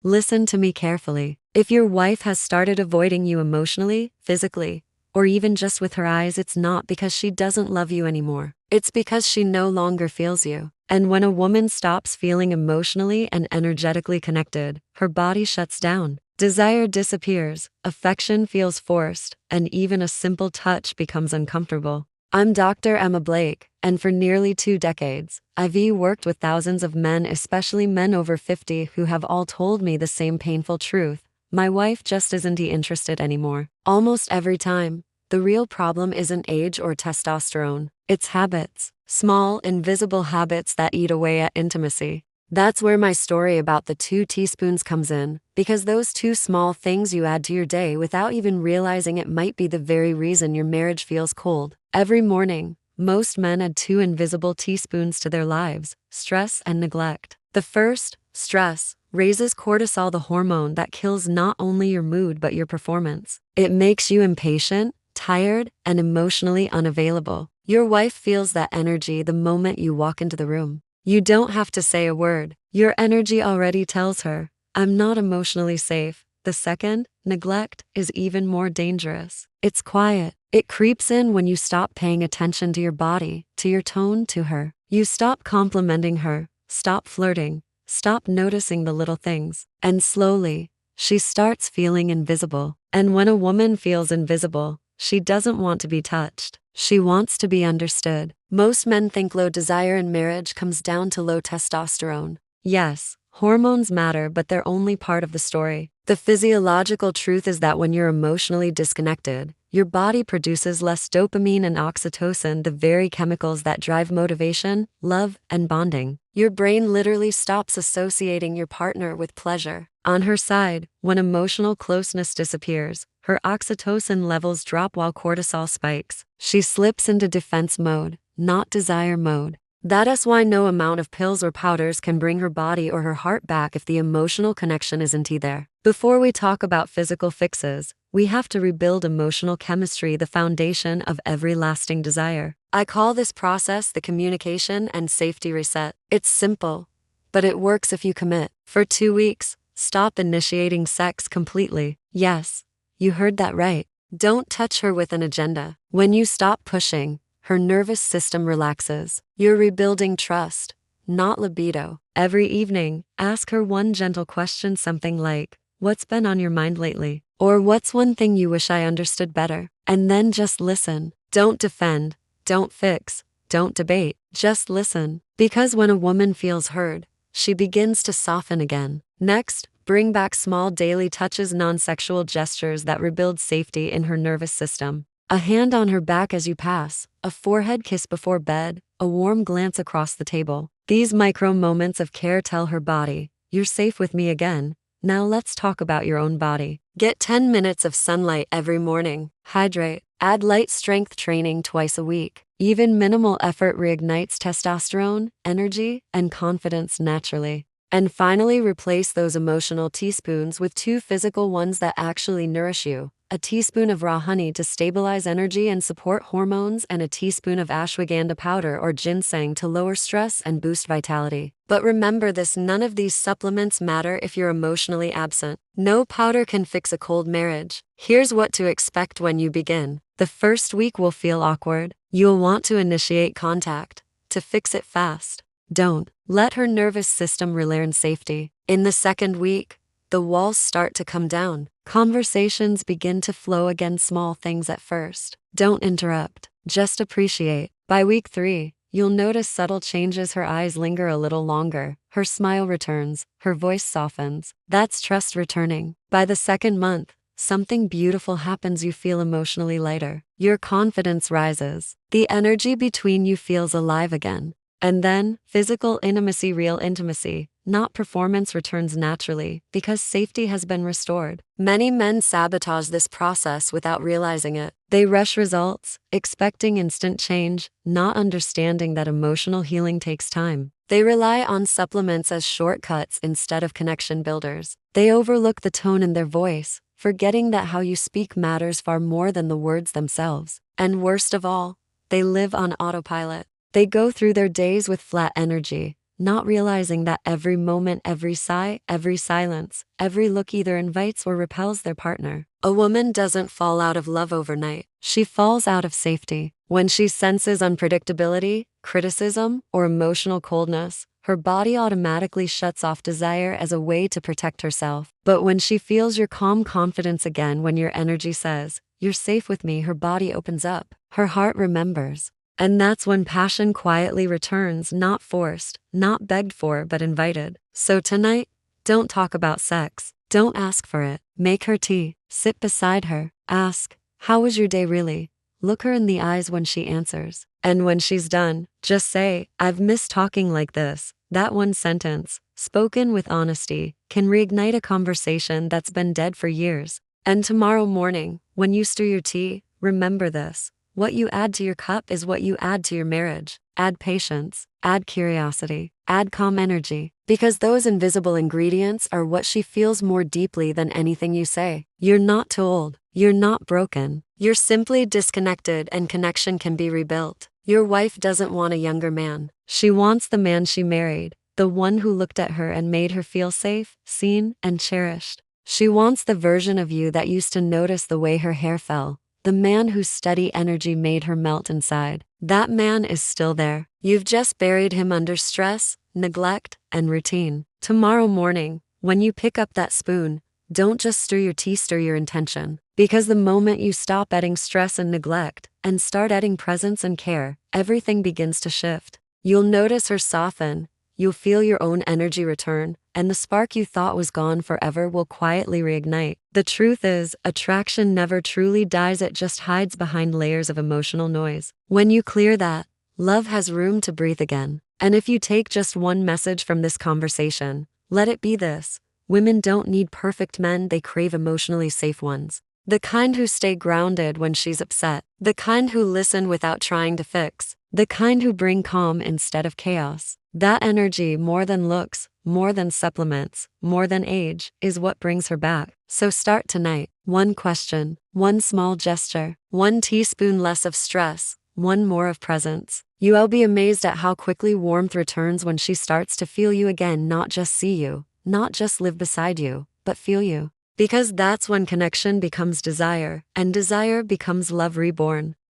Listen to me carefully. If your wife has started avoiding you emotionally, physically, or even just with her eyes, it's not because she doesn't love you anymore. It's because she no longer feels you. And when a woman stops feeling emotionally and energetically connected, her body shuts down. Desire disappears, affection feels forced, and even a simple touch becomes uncomfortable. I'm Dr. Emma Blake, and for nearly 2 decades, I've worked with thousands of men, especially men over 50, who have all told me the same painful truth. My wife just isn't interested anymore. Almost every time, the real problem isn't age or testosterone. It's habits. Small, invisible habits that eat away at intimacy. That's where my story about the 2 teaspoons comes in, because those 2 small things you add to your day without even realizing it might be the very reason your marriage feels cold. Every morning, most men add 2 invisible teaspoons to their lives: stress and neglect. The first, stress, raises cortisol, the hormone that kills not only your mood but your performance. It makes you impatient, tired, and emotionally unavailable. Your wife feels that energy the moment you walk into the room. You don't have to say a word. Your energy already tells her, I'm not emotionally safe. The second, neglect, is even more dangerous. It's quiet. It creeps in when you stop paying attention to your body, to your tone, to her. You stop complimenting her, stop flirting, stop noticing the little things. And slowly, she starts feeling invisible. And when a woman feels invisible, she doesn't want to be touched. She wants to be understood. Most men think low desire in marriage comes down to low testosterone. Yes, hormones matter, but they're only part of the story. The physiological truth is that when you're emotionally disconnected, your body produces less dopamine and oxytocin, the very chemicals that drive motivation, love, and bonding. Your brain literally stops associating your partner with pleasure. On her side, when emotional closeness disappears, her oxytocin levels drop while cortisol spikes. She slips into defense mode, not desire mode. That's why no amount of pills or powders can bring her body or her heart back if the emotional connection isn't there. Before we talk about physical fixes, we have to rebuild emotional chemistry, the foundation of every lasting desire. I call this process the communication and safety reset. It's simple, but it works if you commit. For 2 weeks, stop initiating sex completely. Yes, you heard that right. Don't touch her with an agenda. When you stop pushing, her nervous system relaxes. You're rebuilding trust, not libido. Every evening, ask her one gentle question, something like, what's been on your mind lately? Or what's one thing you wish I understood better? And then just listen. Don't defend, don't fix, don't debate. Just listen. Because when a woman feels heard, she begins to soften again. Next, bring back small daily touches, non-sexual gestures that rebuild safety in her nervous system. A hand on her back as you pass, a forehead kiss before bed, a warm glance across the table. These micro moments of care tell her body, you're safe with me again. Now let's talk about your own body. Get 10 minutes of sunlight every morning. Hydrate. Add light strength training twice a week. Even minimal effort reignites testosterone, energy, and confidence naturally. And finally, replace those emotional teaspoons with 2 physical ones that actually nourish you. A teaspoon of raw honey to stabilize energy and support hormones, and a teaspoon of ashwagandha powder or ginseng to lower stress and boost vitality. But remember this, none of these supplements matter if you're emotionally absent. No powder can fix a cold marriage. Here's what to expect when you begin. The first week will feel awkward. You'll want to initiate contact. To fix it fast, don't. Let her nervous system relearn safety. In the second week, the walls start to come down. Conversations begin to flow again, small things at first. Don't interrupt, just appreciate. By week 3, you'll notice subtle changes. Her eyes linger a little longer, her smile returns, her voice softens. That's trust returning. By the second month, something beautiful happens. You feel emotionally lighter. Your confidence rises. The energy between you feels alive again. And then, physical intimacy, real intimacy, not performance, returns naturally because safety has been restored. Many men sabotage this process without realizing it. They rush results, expecting instant change, not understanding that emotional healing takes time. They rely on supplements as shortcuts instead of connection builders. They overlook the tone in their voice, forgetting that how you speak matters far more than the words themselves. And worst of all, they live on autopilot. They go through their days with flat energy, not realizing that every moment, every sigh, every silence, every look either invites or repels their partner. A woman doesn't fall out of love overnight. She falls out of safety. When she senses unpredictability, criticism, or emotional coldness, her body automatically shuts off desire as a way to protect herself. But when she feels your calm confidence again, when your energy says, "You're safe with me," her body opens up. Her heart remembers. And that's when passion quietly returns, not forced, not begged for, but invited. So tonight, don't talk about sex. Don't ask for it. Make her tea. Sit beside her. Ask, "How was your day really?" Look her in the eyes when she answers. And when she's done, just say, "I've missed talking like this." That one sentence, spoken with honesty, can reignite a conversation that's been dead for years. And tomorrow morning, when you stir your tea, remember this. What you add to your cup is what you add to your marriage. Add patience, add curiosity, add calm energy, because those invisible ingredients are what she feels more deeply than anything you say. You're not too old. You're not broken. You're simply disconnected, and connection can be rebuilt. Your wife doesn't want a younger man. She wants the man she married, the one who looked at her and made her feel safe, seen, and cherished. She wants the version of you that used to notice the way her hair fell, the man whose steady energy made her melt inside. That man is still there. You've just buried him under stress, neglect, and routine. Tomorrow morning, when you pick up that spoon, don't just stir your tea, stir your intention. Because the moment you stop adding stress and neglect, and start adding presence and care, everything begins to shift. You'll notice her soften, you'll feel your own energy return, and the spark you thought was gone forever will quietly reignite. The truth is, attraction never truly dies, it just hides behind layers of emotional noise. When you clear that, love has room to breathe again. And if you take just one message from this conversation, let it be this. Women don't need perfect men, they crave emotionally safe ones. The kind who stay grounded when she's upset. The kind who listen without trying to fix. The kind who bring calm instead of chaos. That energy, more than looks, more than supplements, more than age, is what brings her back. So start tonight. One question, one small gesture, one teaspoon less of stress, one more of presence. You'll be amazed at how quickly warmth returns when she starts to feel you again, not just see you, not just live beside you, but feel you. Because that's when connection becomes desire, and desire becomes love reborn.